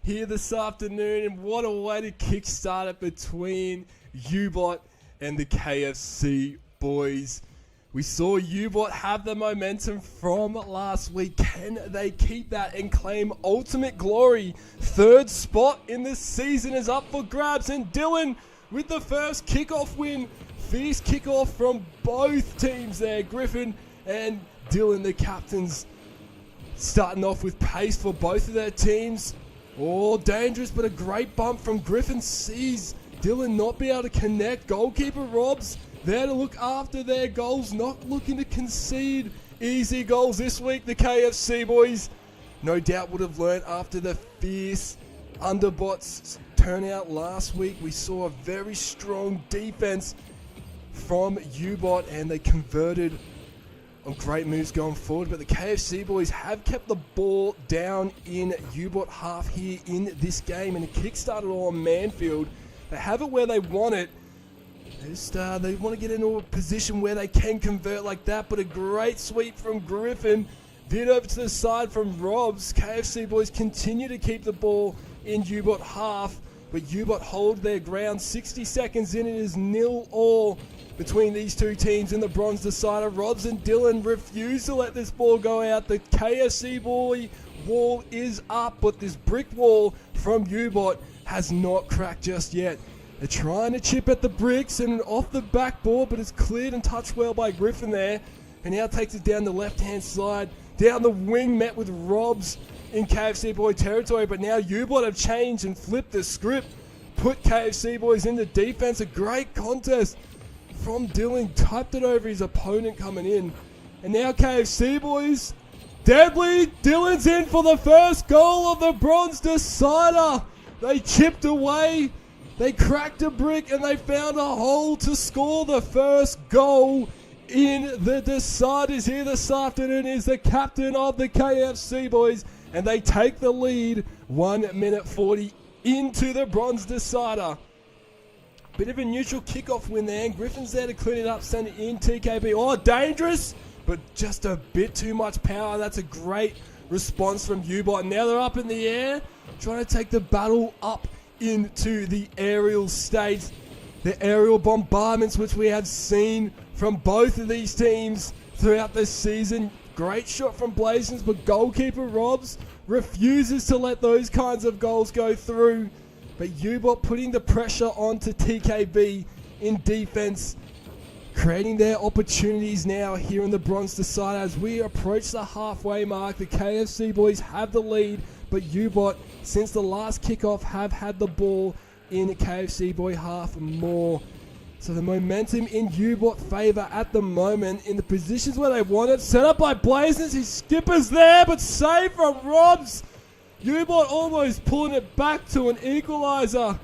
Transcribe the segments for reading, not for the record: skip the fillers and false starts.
here this afternoon, and what a way to kickstart it between UBOT and the KFC boys. We saw UBOT have the momentum from last week. Can they keep that and claim ultimate glory? Third spot in the season is up for grabs, and Dylan with the first kickoff win. Fierce kickoff from both teams there. Griffin and Dylan, the captains, starting off with pace for both of their teams. Oh, dangerous, but a great bump from Griffin. Sees Dylan not be able to connect. Goalkeeper Robs there to look after their goals, not looking to concede easy goals this week. The KFC boys no doubt would have learned after the fierce underbots turnout last week. We saw a very strong defense from UBOT, and they converted on great moves going forward. But the KFC boys have kept the ball down in UBOT half here in this game, and it kickstarted on Manfield. They have it where they want it. They want to get into a position where they can convert like that, but a great sweep from Griffin. Veered over to the side from Robs. KFC boys continue to keep the ball in UBOT half, but UBOT hold their ground. 60 seconds in, it is 0-0 between these two teams in the bronze decider. Robs and Dylan refuse to let this ball go out. The KFC boy wall is up, but this brick wall from UBOT has not cracked just yet. They're trying to chip at the bricks and off the backboard, but it's cleared and touched well by Griffin there. And now takes it down the left-hand side. Down the wing, met with Robs in KFC boy territory. But now UBOT have changed and flipped the script. Put KFC boys into defense. A great contest from Dylan. Typed it over his opponent coming in. And now KFC boys, deadly. Dylan's in for the first goal of the bronze decider. They chipped away. They cracked a brick and they found a hole to score the first goal in the deciders here this afternoon. Is the captain of the KFC boys, and they take the lead 1 minute 40 into the bronze decider. Bit of a neutral kickoff win there, and Griffin's there to clean it up, send it in. TKB, oh, dangerous, but just a bit too much power. That's a great response from UBOT. Now they're up in the air, trying to take the battle up into the aerial state. The aerial bombardments which we have seen from both of these teams throughout this season. Great shot from Blazins, but goalkeeper Robs refuses to let those kinds of goals go through. But UBOT putting the pressure onto TKB in defense, creating their opportunities now here in the bronze decider. As we approach the halfway mark, the KFC boys have the lead, but UBOT, since the last kickoff, have had the ball in KFC boy half more. So the momentum in UBOT favour at the moment in the positions where they want it. Set up by Blazers. His skipper's there, but save from Robs. UBOT almost pulling it back to an equaliser.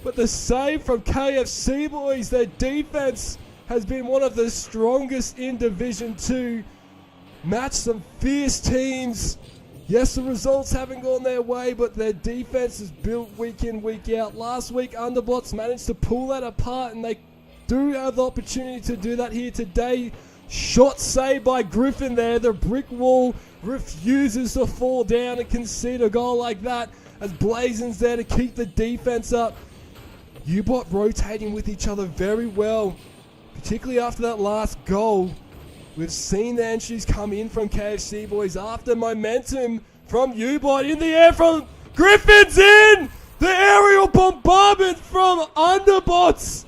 But the save from KFC boys, their defence has been one of the strongest in Division 2. Matched some fierce teams. Yes, the results haven't gone their way, but their defense is built week in, week out. Last week, Underbots managed to pull that apart, and they do have the opportunity to do that here today. Shot saved by Griffin there. The brick wall refuses to fall down and concede a goal like that, as Blazins there to keep the defense up. UBOT rotating with each other very well, particularly after that last goal. We've seen the entries come in from KFC boys after momentum from UBOT in the air from Griffin's in! The aerial bombardment from Underbots!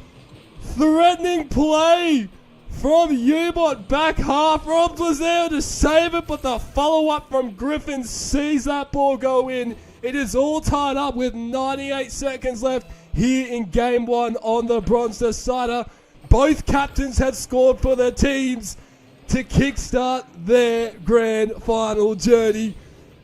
Threatening play from UBOT back half. Robs was there to save it, but the follow-up from Griffin sees that ball go in. It is all tied up with 98 seconds left here in Game 1 on the bronze decider. Both captains have scored for their teams to kickstart their grand final journey,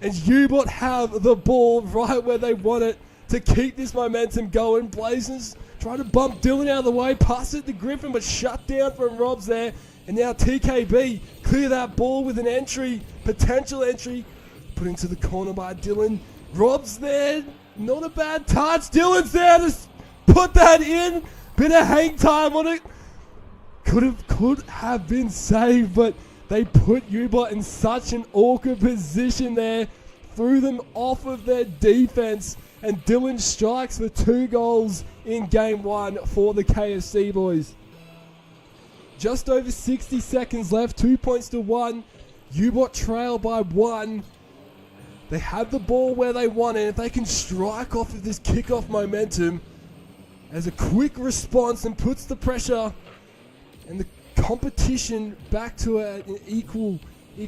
and UBOT have the ball right where they want it to keep this momentum going. Blazers trying to bump Dylan out of the way, pass it to Griffin, but shut down from Robs there. And now TKB clear that ball with an entry, potential entry, put into the corner by Dylan. Robs there, not a bad touch. Dylan's there to put that in. Bit of hang time on it. Could have been saved, but they put UBOT in such an awkward position there, threw them off of their defense, and Dylan strikes for 2 goals in game 1 for the KFC boys. Just over 60 seconds left, 2 points to 1. UBOT trail by 1. They have the ball where they want it. If they can strike off of this kickoff momentum as a quick response and puts the pressure and the competition back to an equal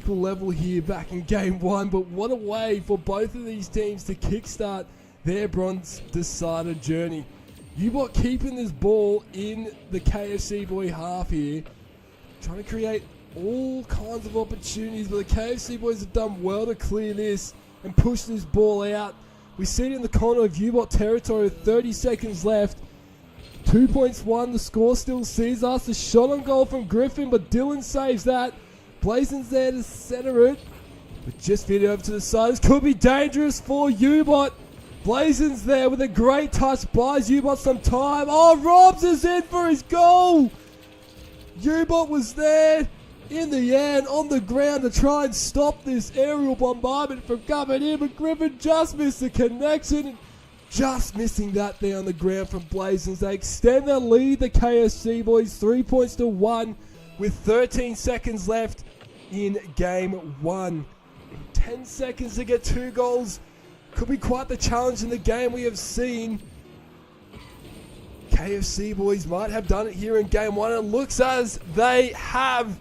level here back in game 1. But what a way for both of these teams to kickstart their bronze decider journey. UBOT keeping this ball in the KFC boy half here, trying to create all kinds of opportunities, but the KFC boys have done well to clear this and push this ball out. We see it in the corner of UBOT territory with 30 seconds left. 2 points won, the score still sees us. A shot on goal from Griffin, but Dylan saves that. Blazon's there to center it, but just fit it over to the side. This could be dangerous for UBOT. Blazon's there with a great touch, buys UBOT some time. Oh, Robs is in for his goal. UBOT was there in the end on the ground to try and stop this aerial bombardment from coming in, but Griffin just missed the connection. Just missing that there on the ground from Blazons. They extend their lead, the KFC boys, 3 points to 1 with 13 seconds left in game 1. 10 seconds to get 2 goals. Could be quite the challenge in the game we have seen. KFC boys might have done it here in game 1. It looks as they have.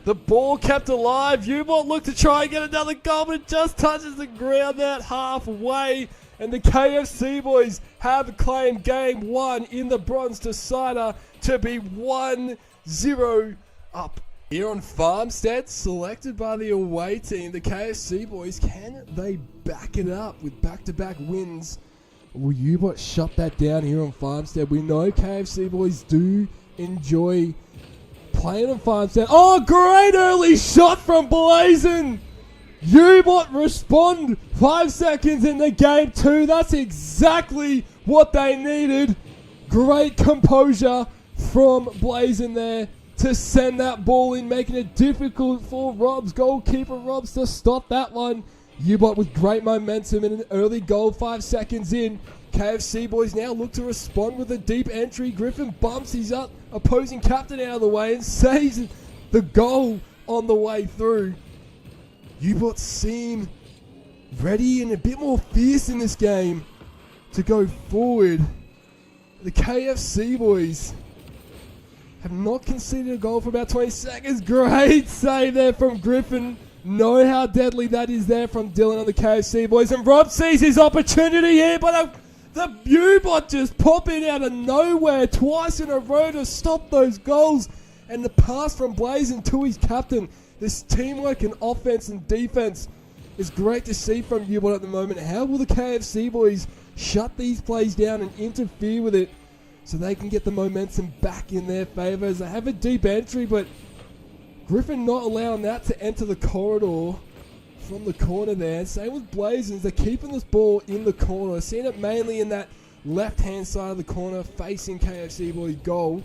The ball kept alive. UBOT looked to try and get another goal, but it just touches the ground out halfway. And the KFC boys have claimed game 1 in the bronze decider to be 1-0 up. Here on Farmstead, selected by the away team, the KFC boys, can they back it up with back-to-back wins? Will UBOT shut that down here on Farmstead? We know KFC boys do enjoy playing on Farmstead. Oh, great early shot from Blazon! UBOT respond 5 seconds into game 2. That's exactly what they needed. Great composure from Blazon there to send that ball in, making it difficult for goalkeeper Robs to stop that one. UBOT with great momentum and an early goal 5 seconds in. KFC boys now look to respond with a deep entry. Griffin bumps his opposing captain out of the way and saves the goal on the way through. UBOT seem ready and a bit more fierce in this game to go forward. The KFC boys have not conceded a goal for about 20 seconds. Great save there from Griffin. Know how deadly that is there from Dylan on the KFC boys. And Rob sees his opportunity here, but the UBOT just popping out of nowhere twice in a row to stop those goals. And the pass from Blazon to his captain. This teamwork in offense and defense is great to see from UBOT at the moment. How will the KFC boys shut these plays down and interfere with it so they can get the momentum back in their favour? As they have a deep entry, but Griffin not allowing that to enter the corridor from the corner there. Same with Blazons. They're keeping this ball in the corner. Seeing it mainly in that left-hand side of the corner facing KFC boys' goal.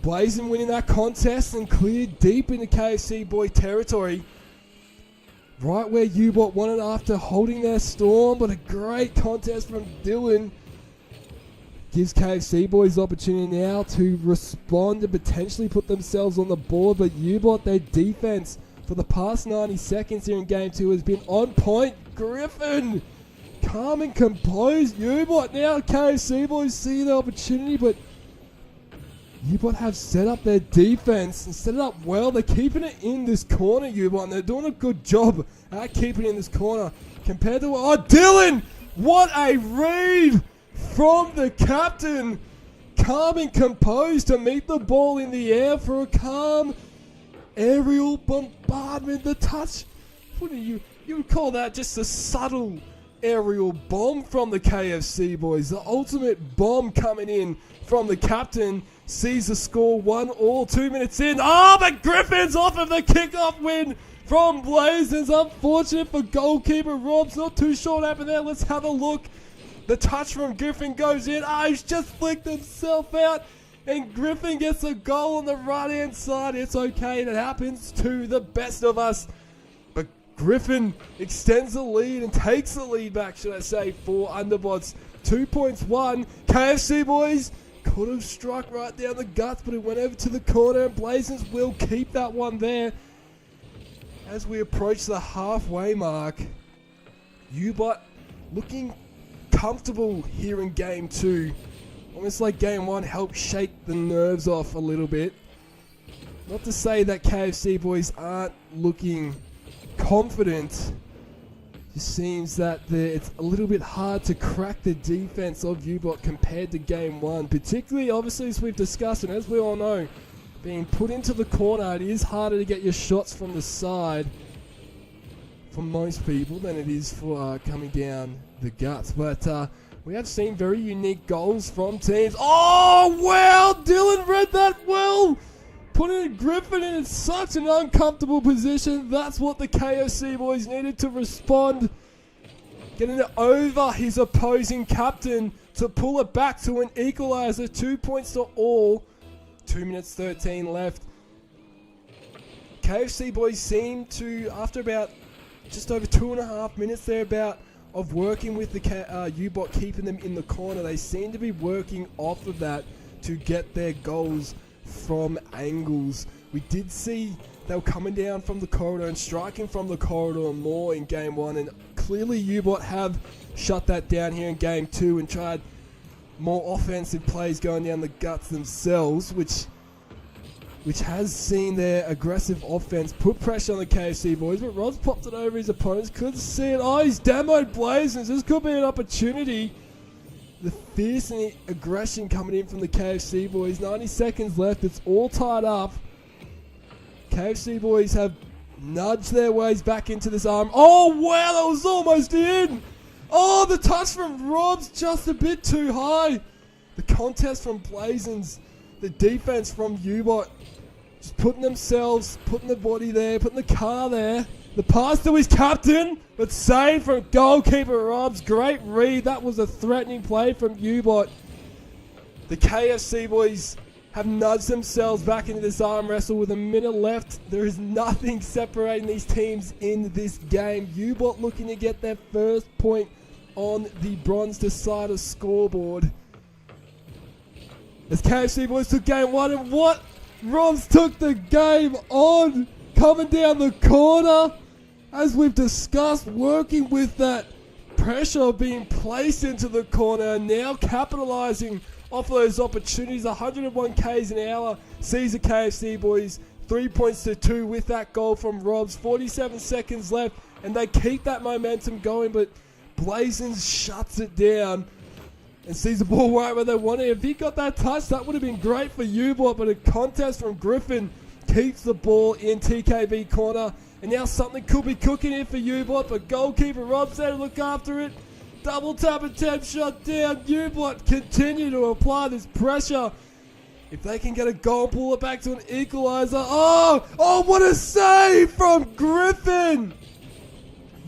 Blazon winning that contest and cleared deep into KFC boy territory. Right where UBOT wanted after holding their storm, but a great contest from Dylan. Gives KFC boys opportunity now to respond and potentially put themselves on the board, but UBOT, their defense for the past 90 seconds here in game 2 has been on point. Griffin, calm and composed. UBOT now, KFC boys see the opportunity, but UBOT have set up their defense and set it up well. They're keeping it in this corner, UBOT, and they're doing a good job at keeping it in this corner compared to... Oh, Dylan! What a read from the captain. Calm and composed to meet the ball in the air for a calm aerial bombardment. The touch, what do you would call that just a subtle aerial bomb from the KFC boys. The ultimate bomb coming in from the captain. Sees the score 1-1, 2 minutes in. Oh, but Griffin's off of the kickoff win from Blazons. Unfortunate for goalkeeper Robs. Not too sure what happened there. Let's have a look. The touch from Griffin goes in. He's just flicked himself out. And Griffin gets a goal on the right-hand side. It's okay. That happens to the best of us. But Griffin extends the lead and takes the lead back, should I say, for Underbots. 2 points won. KFC boys could have struck right down the guts, but it went over to the corner, and Blazers will keep that one there. As we approach the halfway mark, UBOT looking comfortable here in game 2. Almost like game 1 helped shake the nerves off a little bit. Not to say that KFC boys aren't looking confident. Just seems that it's a little bit hard to crack the defense of UBOT compared to game 1. Particularly, obviously, as we've discussed, and as we all know, being put into the corner, it is harder to get your shots from the side for most people than it is for coming down the guts. But we have seen very unique goals from teams. Oh, wow! Dylan read that well! Putting Griffin in such an uncomfortable position. That's what the KFC boys needed to respond. Getting it over his opposing captain to pull it back to an equalizer. 2 points to all. 2 minutes 13 left. KFC boys seem to, after about just over 2.5 minutes thereabout of working with the UBOT, keeping them in the corner, they seem to be working off of that to get their goals from angles. We did see they were coming down from the corridor and striking from the corridor more in game 1, and clearly UBOT have shut that down here in game 2 and tried more offensive plays going down the guts themselves, which has seen their aggressive offense put pressure on the KFC boys. But Rod's popped it over his opponents. Couldn't see it. Oh, he's demoed Blazers. This could be an opportunity. The fierce and aggression coming in from the KFC boys. 90 seconds left. It's all tied up. KFC boys have nudged their ways back into this arm. Oh, wow, that was almost in. Oh, the touch from Rob's just a bit too high. The contest from Blazers. The defense from UBOT. Just putting themselves, putting the body there, putting the car there. The pass to his captain, but saved from goalkeeper Robs. Great read. That was a threatening play from UBOT. The KFC boys have nudged themselves back into this arm wrestle with a minute left. There is nothing separating these teams in this game. UBOT looking to get their first point on the bronze decider scoreboard. As KFC boys took game 1, and what? Robs took the game on, coming down the corner. As we've discussed, working with that pressure being placed into the corner, now capitalizing off those opportunities. 101 k's an hour sees the KFC boys 3 points to 2 with that goal from Robs. 47 seconds left, and they keep that momentum going, but Blazers shuts it down and sees the ball right where they want it. If he got that touch, that would have been great for UBOT, but a contest from Griffin keeps the ball in TKB corner. And now something could be cooking here for UBOT, but goalkeeper Rob's there to look after it. Double tap attempt shot down. UBOT continue to apply this pressure. If they can get a goal, pull it back to an equalizer. Oh, what a save from Griffin.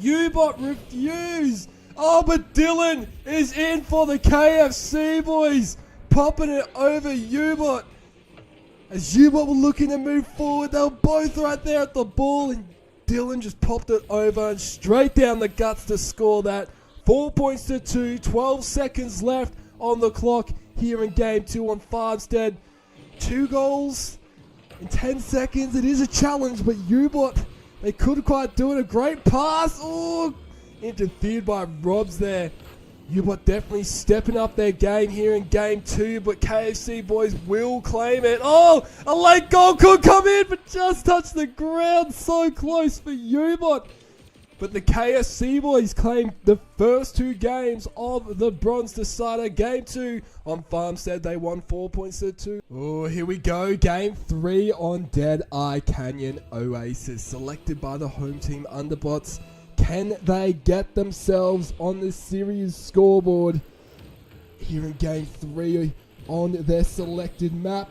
UBOT refused. Oh, but Dylan is in for the KFC boys, popping it over UBOT. As UBOT were looking to move forward, they were both right there at the ball, and Dylan just popped it over and straight down the guts to score that. 4 points to 2, 12 seconds left on the clock here in game 2 on Farmstead. 2 goals in 10 seconds. It is a challenge, but UBOT, they couldn't quite do it. A great pass. Oh, interfered by Robs there. UBOT definitely stepping up their game here in game 2, but KFC boys will claim it. Oh, a late goal could come in, but just touched the ground. So close for UBOT. But the KFC boys claim the first 2 games of the bronze decider. Game 2 on Farmstead, they won 4 points to 2. Oh, here we go. Game 3 on Dead Eye Canyon Oasis, selected by the home team Underbots. Can they get themselves on the series scoreboard here in game 3 on their selected map?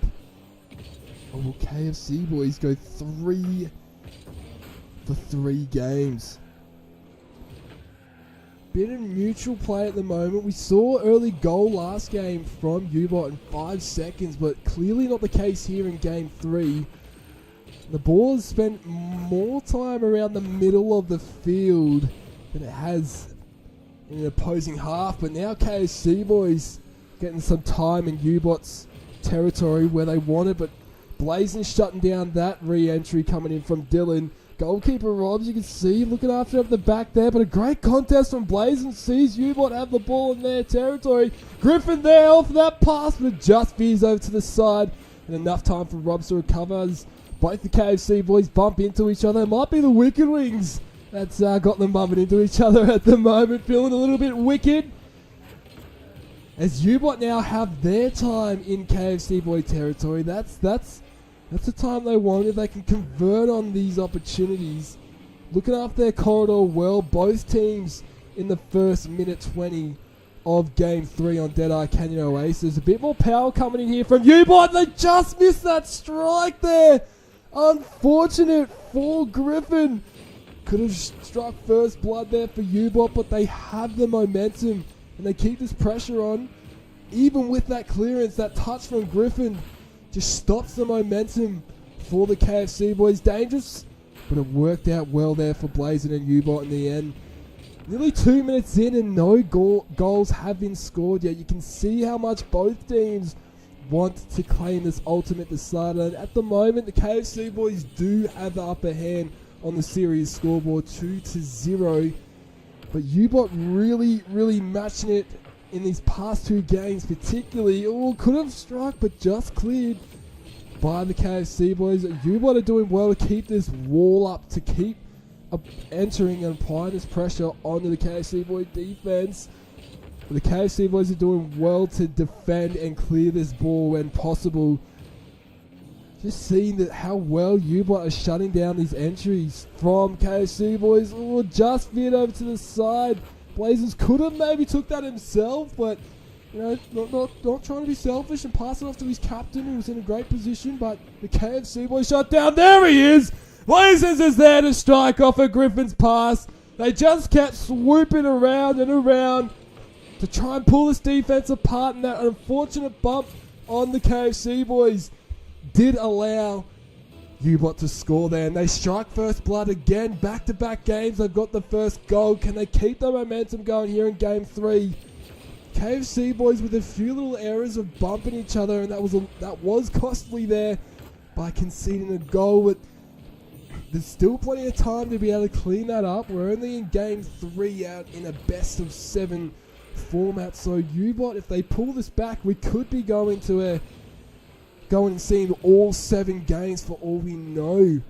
Or will KFC boys go 3 for 3 games? Bit of neutral play at the moment. We saw early goal last game from UBOT in 5 seconds, but clearly not the case here in game 3. The ball has spent more time around the middle of the field than it has in the opposing half. But now KFC boys getting some time in UBOT's territory where they want it. But Blazing shutting down that re-entry coming in from Dylan. Goalkeeper Robs, you can see looking after up the back there, but a great contest from Blazing. Sees UBOT have the ball in their territory. Griffin there off that pass, but it just veers over to the side. And enough time for Robs to recover as both the KFC boys bump into each other. It might be the Wicked Wings that's got them bumping into each other at the moment, feeling a little bit wicked. As UBOT now have their time in KFC boy territory, that's the time they want. If they can convert on these opportunities, looking after their corridor well, both teams in the first minute 20 of Game 3 on Deadeye Canyon Oasis. A bit more power coming in here from UBOT. They just missed that strike there. Unfortunate for Griffin. Could have struck first blood there for UBOT, but they have the momentum and they keep this pressure on. Even with that clearance, that touch from Griffin just stops the momentum for the KFC boys. Dangerous, but it worked out well there for Blazing and UBOT in the end. Nearly 2 minutes in and no goals have been scored yet. You can see how much both teams want to claim this ultimate decider. And at the moment, the KFC boys do have the upper hand on the series scoreboard, 2-0. But UBOT really matching it in these past two games, particularly. Could have struck, but just cleared by the KFC boys. UBOT are doing well to keep this wall up, to keep entering and applying this pressure onto the KFC boy defense. But the KFC boys are doing well to defend and clear this ball when possible. Just seeing that how well UBOT are shutting down these entries from KFC boys. Just veered over to the side. Blazers could have maybe took that himself, but not trying to be selfish and pass it off to his captain, who was in a great position. But the KFC boys shut down. There he is. Blazers is there to strike off a Griffin's pass. They just kept swooping around and around to try and pull this defense apart, and that unfortunate bump on the KFC boys did allow UBOT to score there, and they strike first blood again. Back-to-back games, they've got the first goal. Can they keep the momentum going here in Game 3? KFC boys with a few little errors of bumping each other, and that was costly there by conceding a goal. But there's still plenty of time to be able to clean that up. We're only in Game 3 out in a best-of-7 format, so UBOT, if they pull this back, we could be going and seeing all 7 games for all we know.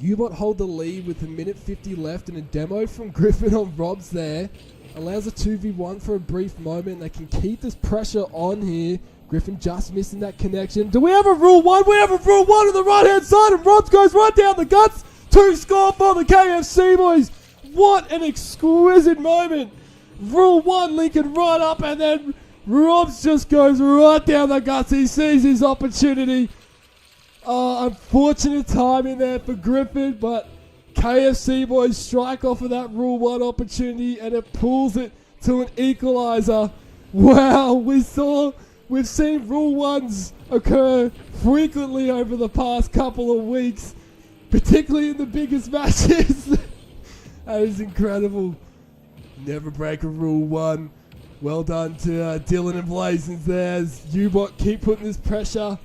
UBOT hold the lead with 1:50 left, and a demo from Griffin on Robs there allows a 2v1 for a brief moment. They can keep this pressure on here. Griffin just missing that connection. Do we have a Rule 1? We have a Rule 1 on the right-hand side, and Robs goes right down the guts to score for the KFC boys. What an exquisite moment. Rule 1 linking right up, and then Robs just goes right down the guts. He sees his opportunity. Unfortunate timing there for Griffin, but KFC boys strike off of that Rule 1 opportunity, and it pulls it to an equaliser. Wow, we've seen Rule 1s occur frequently over the past couple of weeks, particularly in the biggest matches. That is incredible. Never break a Rule 1. Well done to Dylan and Blazins there, as UBOT keep putting this pressure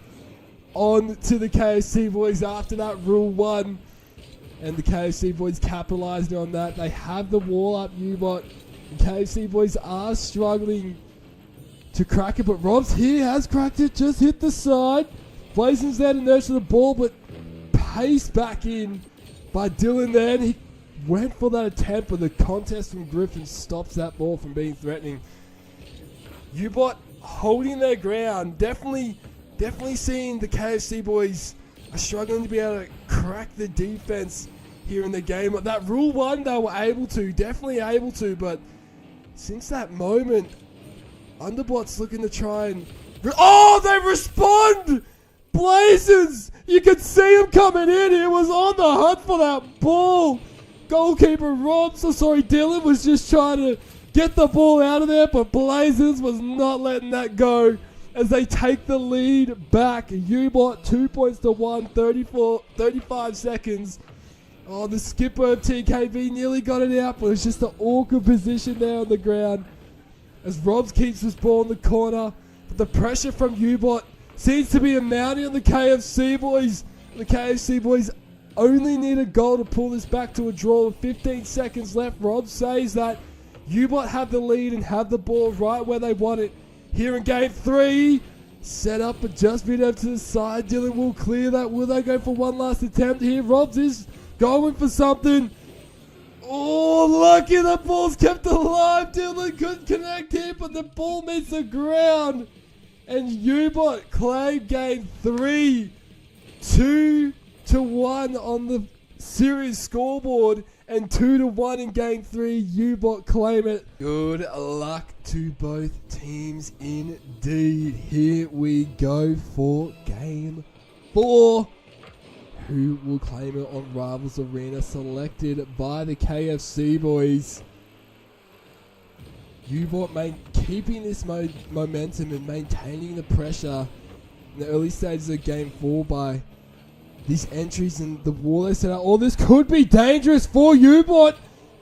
on to the KFC boys after that Rule 1. And the KFC boys capitalising on that. They have the wall up, UBOT. The KFC boys are struggling to crack it, but Robs here has cracked it, just hit the side. Blazins there to nurture the ball, but paced back in by Dylan there. And he went for that attempt, but the contest from Griffin stops that ball from being threatening. UBOT holding their ground. Definitely seeing the KFC boys are struggling to be able to crack the defense here in the game. But that Rule 1 they were definitely able to, but since that moment, Underbot's looking to try and... they respond! Blazers! You could see him coming in. He was on the hunt for that ball. Goalkeeper Dylan was just trying to get the ball out of there, but Blazers was not letting that go. as they take the lead back. UBOT 2 points to 1, 35 seconds. Oh, the skipper of TKB nearly got it out, but it's just an awkward position there on the ground as Robs keeps this ball in the corner. But the pressure from UBOT seems to be mounting on the KFC boys. The KFC boys only need a goal to pull this back to a draw with 15 seconds left. Rob says that UBOT have the lead and have the ball right where they want it. Here in game 3, set up but just been over to the side. Dylan will clear that. Will they go for one last attempt here? Robs is going for something. Oh, lucky the ball's kept alive. Dylan couldn't connect here, but the ball meets the ground. And UBOT claim game 3, 2-1 on the series scoreboard, and 2-1 in game 3. UBOT claim it. Good luck to both teams indeed. Here we go for game 4. Who will claim it on Rivals Arena? Selected by the KFC boys. UBOT keeping this momentum and maintaining the pressure in the early stages of game 4 by these entries and the wall they set out. Oh, this could be dangerous for UBOT.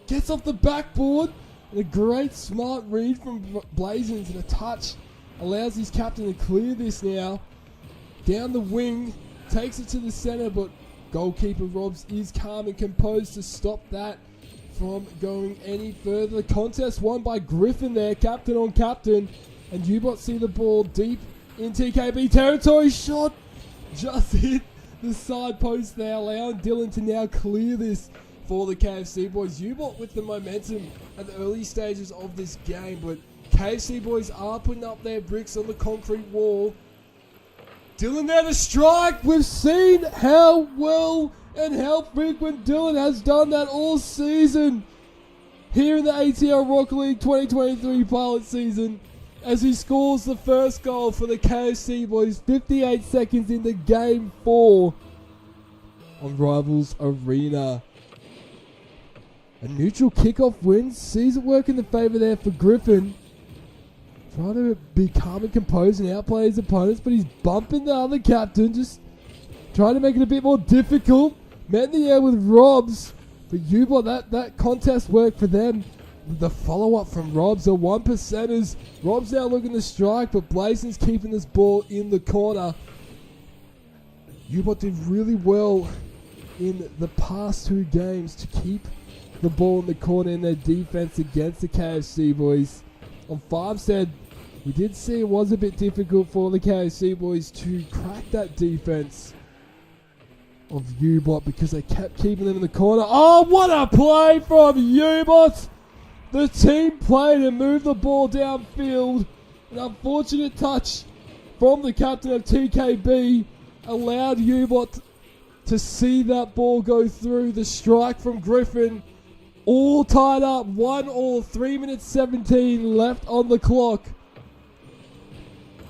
Gets off the backboard. And a great smart read from Blazins, and a touch allows his captain to clear this now. Down the wing, takes it to the center, but goalkeeper Robs is calm and composed to stop that from going any further. The contest won by Griffin there, captain on captain. And UBOT see the ball deep in TKB territory. Shot just hit the side post there, allowing Dylan to now clear this for the KFC boys. UBOT with the momentum at the early stages of this game, but KFC boys are putting up their bricks on the concrete wall. Dylan there to strike. We've seen how well and how frequent Dylan has done that all season here in the ATL Rocket League 2023 pilot season, as he scores the first goal for the KFC boys 58 seconds into game 4 on Rivals Arena. A neutral kickoff win sees it work in the favour there for Griffin. Trying to be calm and composed and outplay his opponents, but he's bumping the other captain, just trying to make it a bit more difficult. Met in the air with Robs, but UBOT, that contest worked for them. The follow-up from Robs, a 1%ers. Robs now looking to strike, but Blazon's keeping this ball in the corner. UBOT did really well in the past 2 games to keep the ball in the corner in their defense against the KFC boys. On 5 said, we did see it was a bit difficult for the KFC boys to crack that defense of UBOT because they kept keeping them in the corner. Oh, what a play from UBOT! The team played and moved the ball downfield. An unfortunate touch from the captain of TKB allowed UBOT to see that ball go through. The strike from Griffin, all tied up, 1-1, 3 minutes 17 left on the clock.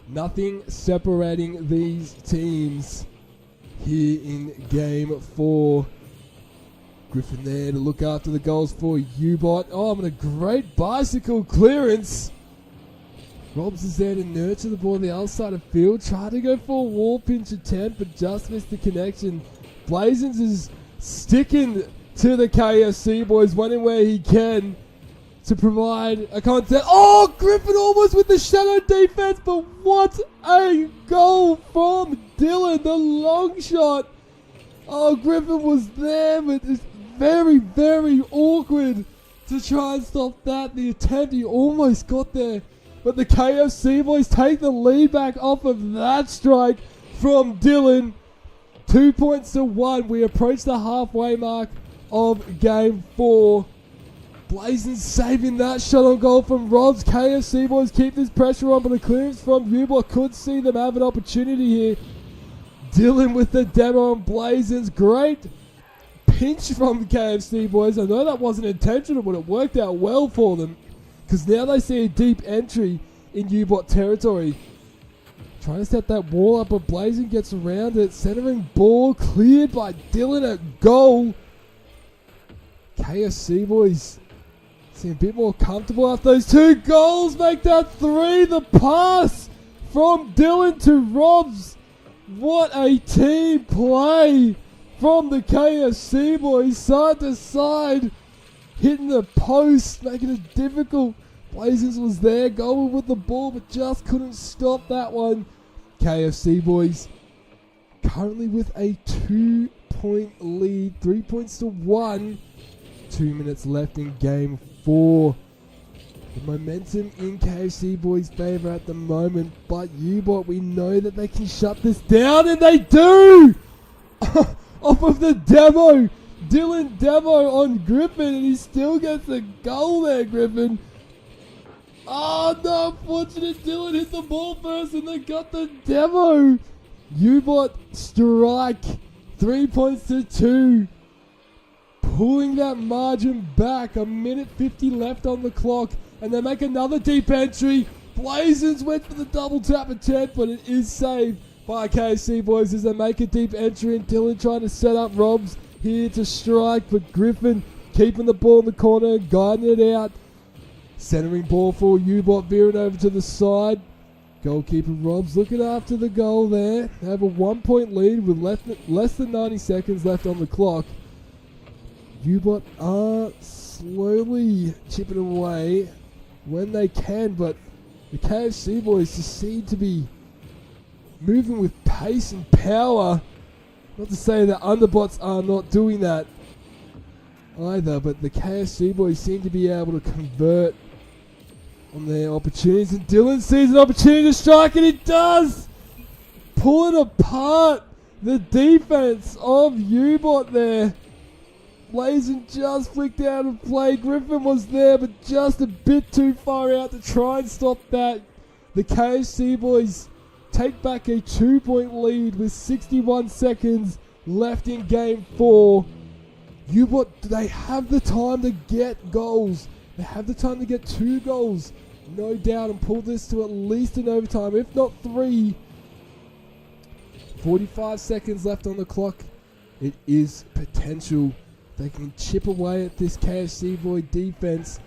Nothing separating these teams here in game 4. Griffin there to look after the goals for UBOT. Oh, and a great bicycle clearance. Robs is there to nurture the ball on the other side of field. Tried to go for a wall pinch attempt, but just missed the connection. Blazins is sticking to the KFC boys, running where he can to provide a contest. Oh, Griffin almost with the shadow defense, but what a goal from Dylan, the long shot. Oh, Griffin was there, but it's very, very awkward to try and stop that. The attempt, he almost got there, but the KFC boys take the lead back off of that strike from Dylan. 2 points to 1. We approach the halfway mark of game 4. Blazin saving that shot on goal from Robs. KFC boys keep this pressure on, but a clearance from UBOT could see them have an opportunity here. Dylan with the demo on Blazins. Great pinch from KFC boys. I know that wasn't intentional, but it worked out well for them, because now they see a deep entry in UBOT territory. Trying to set that wall up, but Blazin gets around it. Centering ball cleared by Dylan at goal. KFC boys seem a bit more comfortable after those 2 goals. Make that 3. The pass from Dylan to Robs. What a team play from the KFC boys, side to side, hitting the post, making it difficult. Blazers was there, going with the ball, but just couldn't stop that one. KFC boys currently with a 2-point lead, 3 points to 1. 2 minutes left in game 4. The momentum in KFC boys' favour at the moment, but UBOT, we know that they can shut this down, and they do! Off of the demo, Dylan demo on Griffin, and he still gets a goal there, Griffin. Oh no, unfortunate Dylan hit the ball first and they got the demo. UBOT strike, 3 points to 2. Pulling that margin back, a minute 50 left on the clock, and they make another deep entry. Blazers went for the double tap attempt, but it is saved by KFC boys as they make a deep entry, and Dylan trying to set up Robs here to strike, but Griffin keeping the ball in the corner, guiding it out. Centering ball for UBOT, veering over to the side. Goalkeeper Robs looking after the goal there. They have a 1 point lead with less than 90 seconds left on the clock. UBOT are slowly chipping away when they can, but the KFC boys just seem to be moving with pace and power. Not to say that underbots are not doing that either, but the KFC boys seem to be able to convert on their opportunities, and Dylan sees an opportunity to strike, and he does! Pulling apart the defense of UBOT there. Blazin just flicked out of play. Griffin was there, but just a bit too far out to try and stop that. The KFC boys take back a 2 point lead with 61 seconds left in game 4. UBOT, they have the time to get goals. They have the time to get 2 goals, no doubt, and pull this to at least an overtime, if not 3. 45 seconds left on the clock. It is potential. They can chip away at this KFC boy defense.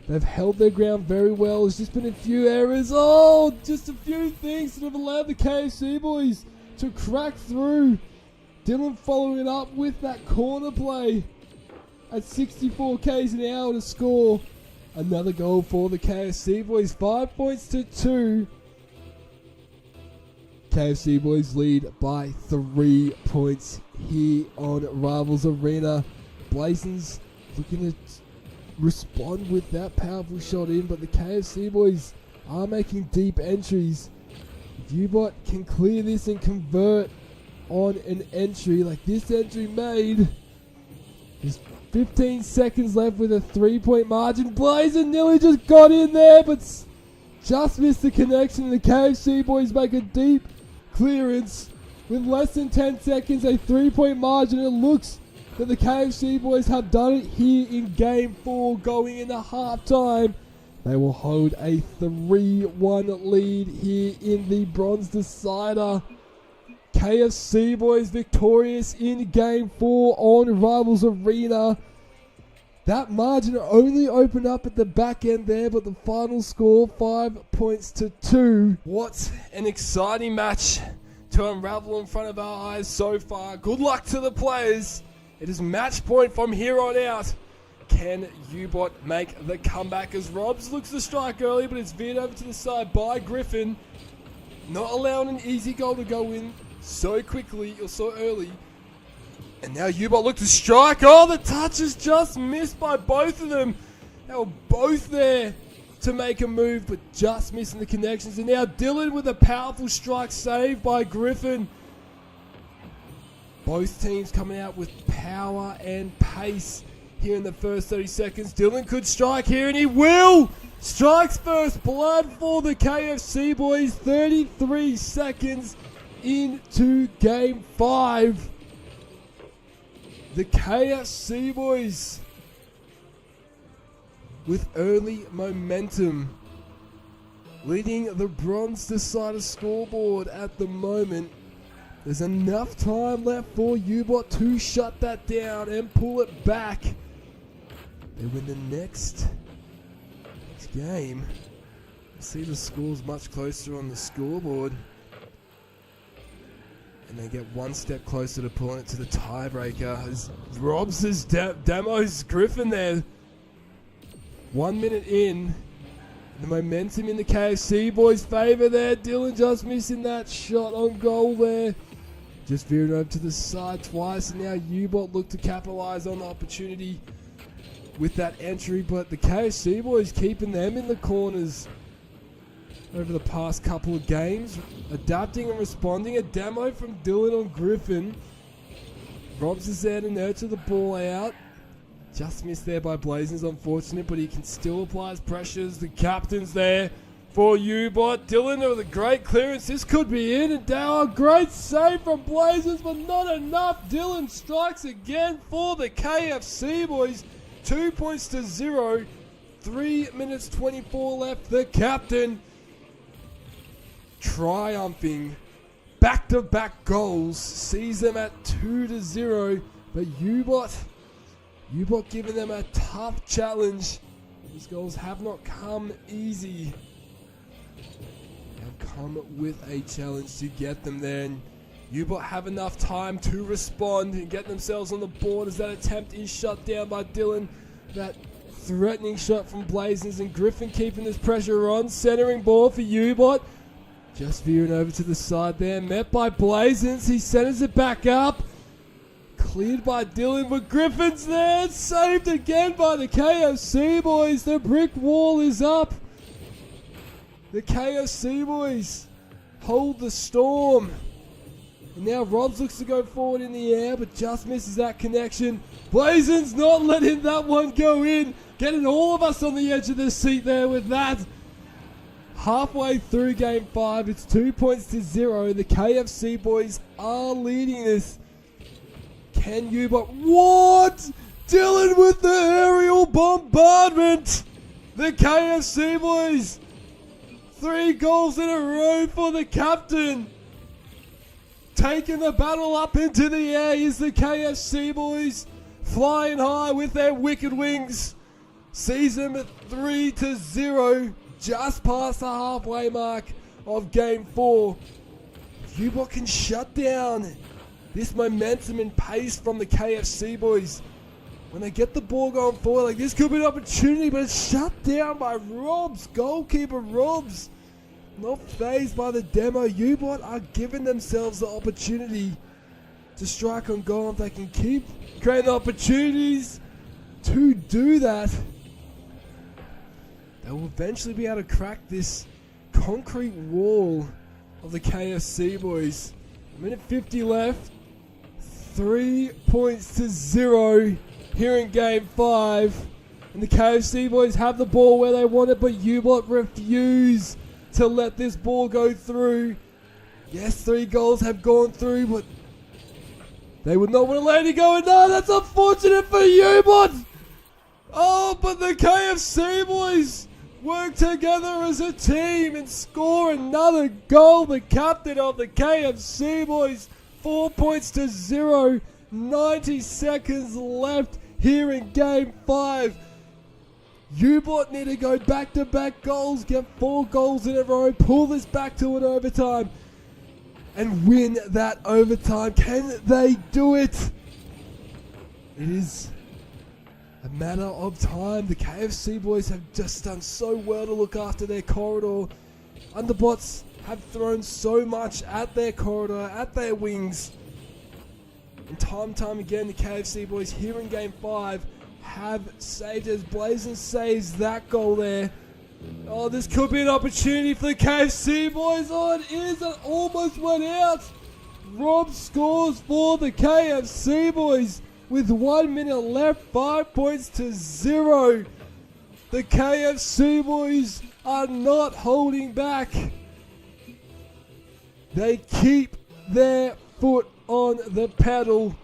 They've held their ground very well. There's just been a few errors. Oh, just a few things that have allowed the KFC boys to crack through. Dylan following it up with that corner play at 64 k's an hour to score another goal for the KFC boys. 5 points to 2. KFC boys lead by 3 points here on Rivals Arena. Blazins looking to respond with that powerful shot in, but the KFC boys are making deep entries. If UBOT can clear this and convert on an entry like this entry made, there's 15 seconds left with a 3 point margin. Blazin nearly just got in there, but just missed the connection. The KFC boys make a deep clearance with less than 10 seconds, a 3 point margin. It looks that the KFC boys have done it here in game 4, going into halftime. They will hold a 3-1 lead here in the bronze decider. KFC boys victorious in game 4 on Rivals Arena. That margin only opened up at the back end there, but the final score 5 points to 2. What an exciting match to unravel in front of our eyes so far. Good luck to the players. It is match point from here on out. Can UBOT make the comeback as Robs looks to strike early, but it's veered over to the side by Griffin. Not allowing an easy goal to go in so quickly or so early. And now UBOT look to strike. Oh, the touch is just missed by both of them. They were both there to make a move, but just missing the connections. And now Dylan with a powerful strike saved by Griffin. Both teams coming out with power and pace here in the first 30 seconds. Dylan could strike here, and he will! Strikes first blood for the KFC boys. 33 seconds into game 5. The KFC boys with early momentum, leading the bronze decider scoreboard at the moment. There's enough time left for UBOT to shut that down and pull it back. They win the next game. See the scores much closer on the scoreboard. And they get one step closer to pulling it to the tiebreaker. As Robs his demos Griffin there. 1 minute in. The momentum in the KFC boys' favour there. Dylan just missing that shot on goal there. Just veering over to the side twice. And now UBOT look to capitalise on the opportunity with that entry. But the KFC boys keeping them in the corners over the past couple of games. Adapting and responding. A demo from Dylan on Griffin. Robs is there to nurture the ball out. Just missed there by Blazers, unfortunate, but he can still apply his pressures. The captain's there for UBOT. Dylan with a great clearance. This could be in. And Dow, great save from Blazers, but not enough. Dylan strikes again for the KFC boys. 2 points to 0. 3 minutes 24 left. The captain triumphing. Back-to-back goals. Sees them at 2-0. But UBOT giving them a tough challenge. These goals have not come easy. They have come with a challenge to get them there. And UBOT have enough time to respond and get themselves on the board as that attempt is shut down by Dylan. That threatening shot from Blazers, and Griffin keeping this pressure on. Centering ball for UBOT. Just veering over to the side there. Met by Blazers. He centers it back up. Cleared by Dylan, but Griffin's there. Saved again by the KFC boys. The brick wall is up. The KFC boys hold the storm. And now Robs looks to go forward in the air, but just misses that connection. Blazins not letting that one go in. Getting all of us on the edge of the seat there with that. Halfway through game 5, it's 2 points to 0. The KFC boys are leading this. Can UBOT? What? Dylan with the aerial bombardment. The KFC boys. 3 goals in a row for the captain. Taking the battle up into the air is the KFC boys. Flying high with their wicked wings. Sees them at 3-0. Just past the halfway mark of game 4. UBOT can shut down this momentum and pace from the KFC boys. When they get the ball going forward, like this could be an opportunity, but it's shut down by Robs. Goalkeeper Robs. Not fazed by the demo. UBOT are giving themselves the opportunity to strike on goal. If they can keep creating opportunities to do that, they will eventually be able to crack this concrete wall of the KFC boys. Minute 50 left. 3 points to 0 here in game 5. And the KFC boys have the ball where they want it, but UBOT refuse to let this ball go through. Yes, 3 goals have gone through, but they would not want to let it go. And no, that's unfortunate for UBOT. Oh, but the KFC boys work together as a team and score another goal. The captain of the KFC boys. 4 points to 0. 90 seconds left here in game 5. UBOT need to go back-to-back goals, get 4 goals in a row, pull this back to an overtime, and win that overtime. Can they do it? It is a matter of time. The KFC boys have just done so well to look after their corridor. Underbots have thrown so much at their corridor, at their wings. And time again, the KFC boys here in game 5 have saved as Blazers saves that goal there. Oh, this could be an opportunity for the KFC boys. Oh, it is. It almost went out. Rob scores for the KFC boys with 1 minute left. 5 points to 0. The KFC boys are not holding back. They keep their foot on the pedal.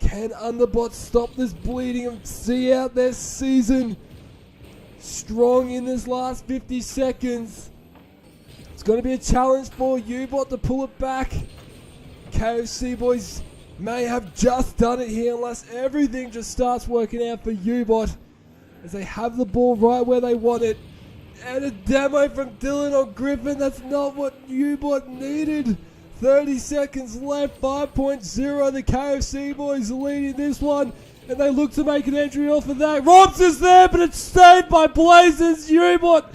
Can Underbots stop this bleeding and see out their season strong in this last 50 seconds? It's going to be a challenge for UBOT to pull it back. KFC boys may have just done it here unless everything just starts working out for UBOT as they have the ball right where they want it. And a demo from Dylan on Griffin. That's not what UBOT needed. 30 seconds left. 5.0. The KFC boys are leading this one. And they look to make an entry off of that. Robs is there, but it's saved by Blazers. UBOT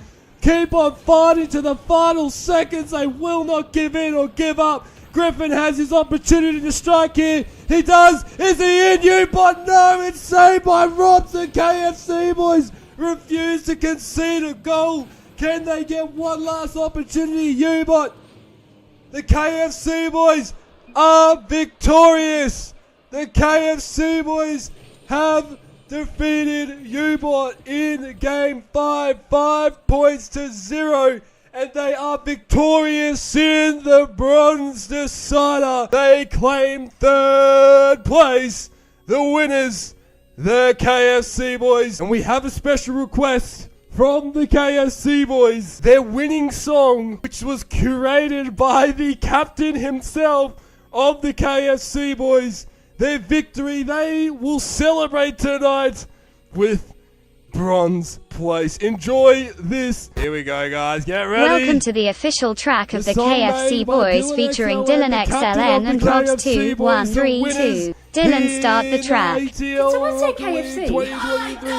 keep on fighting to the final seconds. They will not give in or give up. Griffin has his opportunity to strike here. He does. Is he in? UBOT? No, it's saved by Robs. The KFC boys refuse to concede a goal. Can they get one last opportunity? UBOT. The KFC boys are victorious. The KFC boys have defeated UBOT in Game 5, 5 points to 0. And they are victorious in the bronze decider. They claim 3rd place. The winners, the KFC boys. And we have a special request from the KFC boys. Their winning song, which was curated by the captain himself of the KFC boys. Their victory, they will celebrate tonight with bronze place. Enjoy this. Here we go, guys. Get ready. Welcome to the official track of the KFC boys featuring Dylan XLN and Robs 2132. Dylan, start the track. Someone say KFC. 2023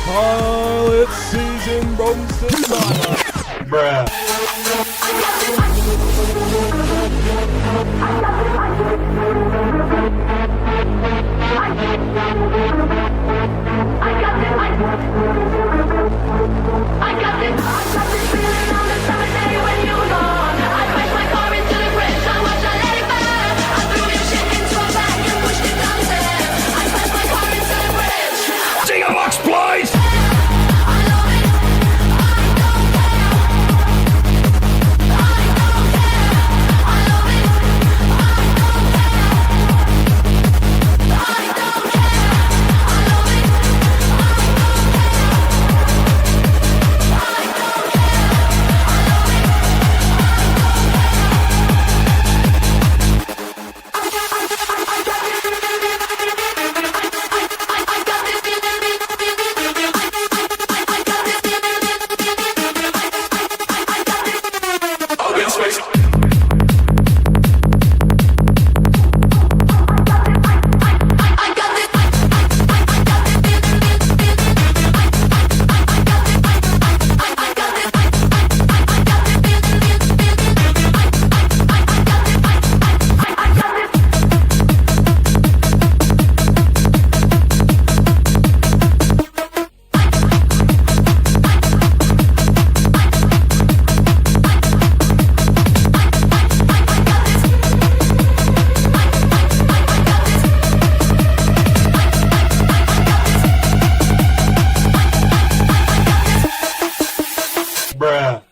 pilot season bronze decider. I got this feeling on the summer day when you were gone. I crashed my car into the bridge, I watched I let it burn. I threw your shit into a bag and pushed it down the stairs. I crashed my car into the bridge. Gigabox, please! I love it, I don't care. I don't care. I love it, I don't care. I don't care. I love it,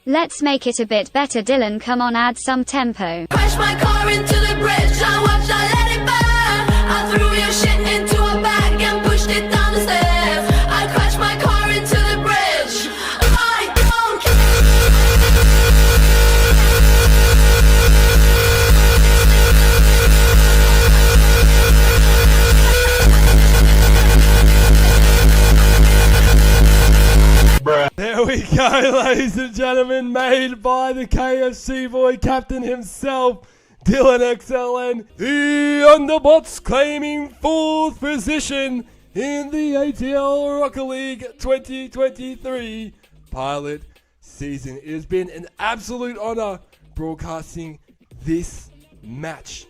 Let's make it a bit better, Dylan. Come on, add some tempo. crashed my car into the bridge. I watched I let it burn. I threw your shit into a bag and pushed it down the stairs. I crashed my car into the bridge. I don't There we go, ladies and gentlemen, made by the KFC boy captain himself, Dylan XLN. The Underbots claiming 4th position in the ATLRL23PS 2023 pilot season. It has been an absolute honor broadcasting this match.